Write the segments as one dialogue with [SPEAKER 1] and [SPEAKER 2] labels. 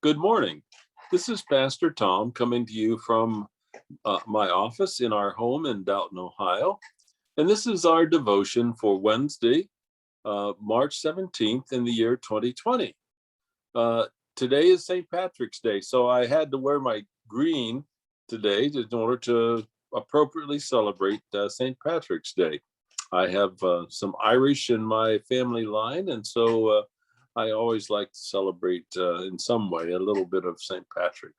[SPEAKER 1] Good morning. This is Pastor Tom coming to you from my office in our home in Dalton, Ohio. And this is our devotion for Wednesday, March 17th in the year 2020. Today is St. Patrick's Day, so I had to wear my green today in order to appropriately celebrate St. Patrick's Day. I have some Irish in my family line, and so I always like to celebrate in some way a little bit of St. Patrick.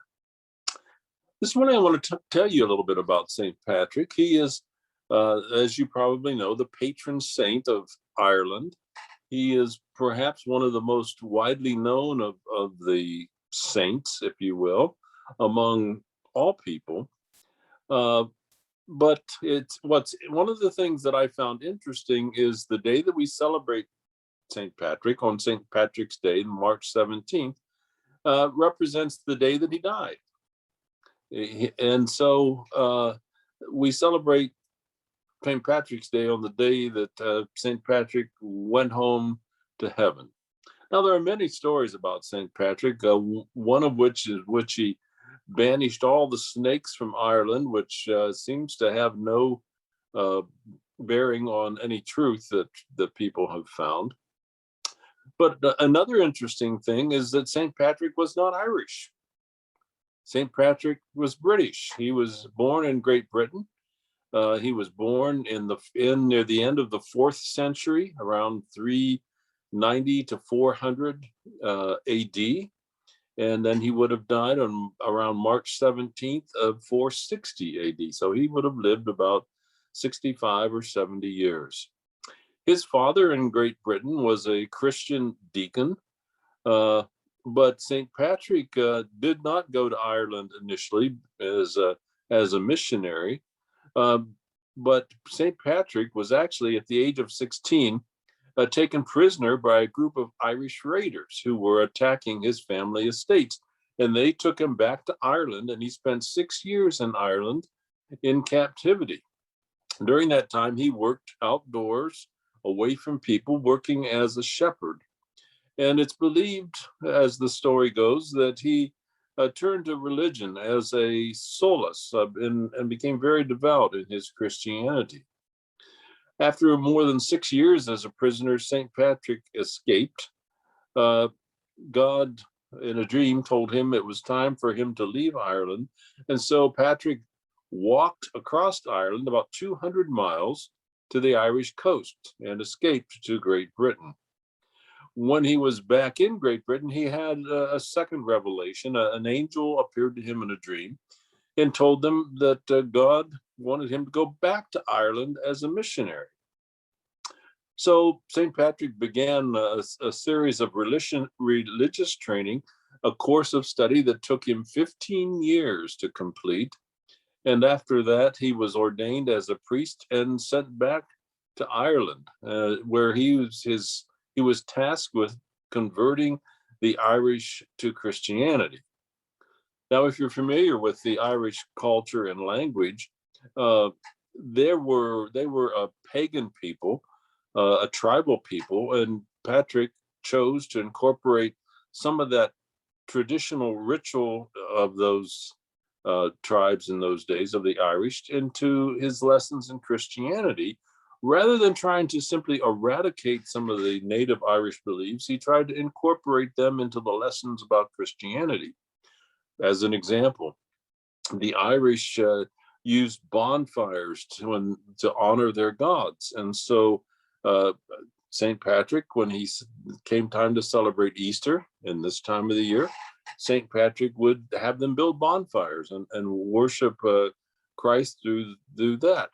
[SPEAKER 1] This morning I want to tell you a little bit about St. Patrick. He is, as you probably know, the patron saint of Ireland. He is perhaps one of the most widely known of the saints, if you will, among all people. But it's one of the things that I found interesting is the day that we celebrate St. Patrick on St. Patrick's Day, March 17th, represents the day that he died. And so we celebrate St. Patrick's Day on the day that St. Patrick went home to heaven. Now, there are many stories about St. Patrick, one of which he banished all the snakes from Ireland, which seems to have no bearing on any truth that people have found. But another interesting thing is that St. Patrick was not Irish. St. Patrick was British. He was born in Great Britain. He was born near the end of the 4th century, around 390 to 400 AD. And then he would have died on around March 17th of 460 AD. So he would have lived about 65 or 70 years. His father in Great Britain was a Christian deacon, but St. Patrick did not go to Ireland initially as a missionary. But St. Patrick was actually, at the age of 16, taken prisoner by a group of Irish raiders who were attacking his family estates. And they took him back to Ireland, and he spent 6 years in Ireland in captivity. During that time, he worked outdoors, away from people, working as a shepherd. And it's believed, as the story goes, that he turned to religion as a solace and became very devout in his Christianity. After more than 6 years as a prisoner, St. Patrick escaped. God, in a dream, told him it was time for him to leave Ireland. And so Patrick walked across Ireland about 200 miles to the Irish coast and escaped to Great Britain. When he was back in Great Britain, he had a second revelation. An angel appeared to him in a dream and told them that God wanted him to go back to Ireland as a missionary. So St. Patrick began a series of religious training, a course of study that took him 15 years to complete. And after that, he was ordained as a priest and sent back to Ireland, where he was tasked with converting the Irish to Christianity. Now, if you're familiar with the Irish culture and language, they were a pagan people, a tribal people, and Patrick chose to incorporate some of that traditional ritual of those tribes in those days, of the Irish, into his lessons in Christianity. Rather than trying to simply eradicate some of the native Irish beliefs, he tried to incorporate them into the lessons about Christianity. As an example, the Irish used bonfires to honor their gods. And so St. Patrick, when he came time to celebrate Easter in this time of the year, St. Patrick would have them build bonfires and worship Christ through that.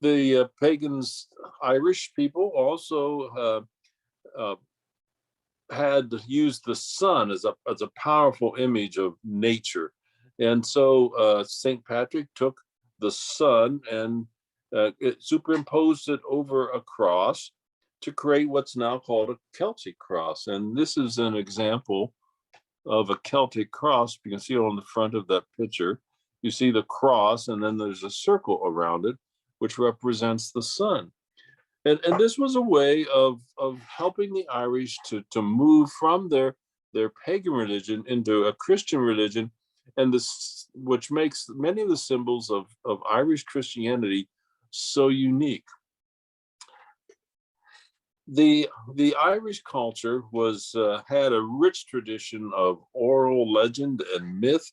[SPEAKER 1] The pagans, Irish people, also had used the sun as a powerful image of nature. And so St. Patrick took the sun and superimposed it over a cross to create what's now called a Celtic cross. And this is an example of a Celtic cross. You can see it on the front of that picture. You see the cross, and then there's a circle around it, which represents the sun. And this was a way of helping the Irish to move from their their pagan religion into a Christian religion, and this, which makes many of the symbols of Irish Christianity so unique. The Irish culture was had a rich tradition of oral legend and myth,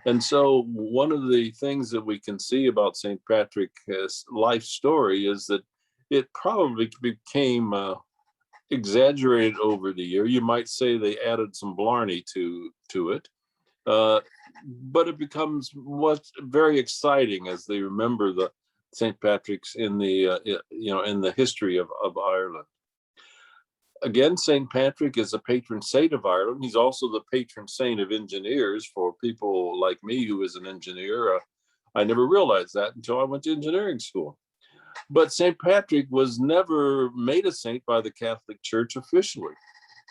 [SPEAKER 1] and so one of the things that we can see about St. Patrick's life story is that it probably became exaggerated over the year. You might say they added some blarney to it, uh, but it becomes what's very exciting as they remember the St. Patrick's in the in the history of Ireland. Again, St. Patrick is a patron saint of Ireland. He's also the patron saint of engineers. For people like me, who is an engineer, I never realized that until I went to engineering school. But St. Patrick was never made a saint by the Catholic Church officially.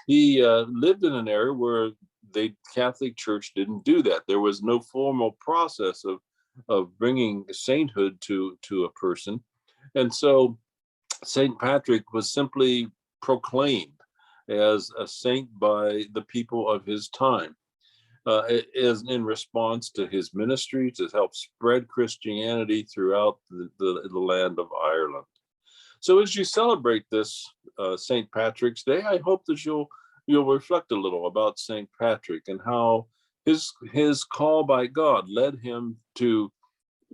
[SPEAKER 1] He lived in an area where the Catholic Church didn't do that. There was no formal process of bringing sainthood to a person, and so St. Patrick was simply proclaimed as a saint by the people of his time, as in response to his ministry to help spread Christianity throughout the land of Ireland. So as you celebrate this St. Patrick's Day, I hope that you'll reflect a little about St. Patrick and how his call by God led him to,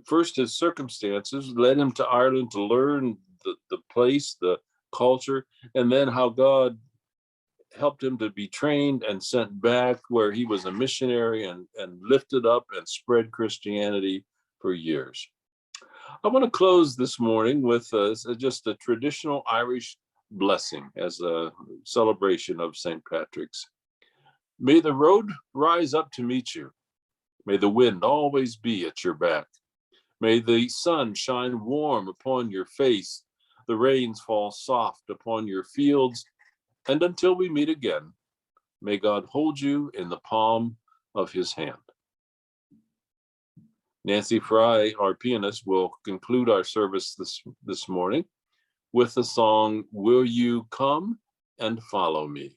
[SPEAKER 1] first his circumstances led him to Ireland to learn the place, the culture, and then how God helped him to be trained and sent back where he was a missionary and lifted up and spread Christianity for years. I want to close this morning with just a traditional Irish blessing as a celebration of St. Patrick's. May the road rise up to meet you. May the wind always be at your back. May the sun shine warm upon your face, the rains fall soft upon your fields, and until we meet again, may God hold you in the palm of his hand. Nancy Fry, our pianist, will conclude our service this morning with the song, Will You Come and Follow Me?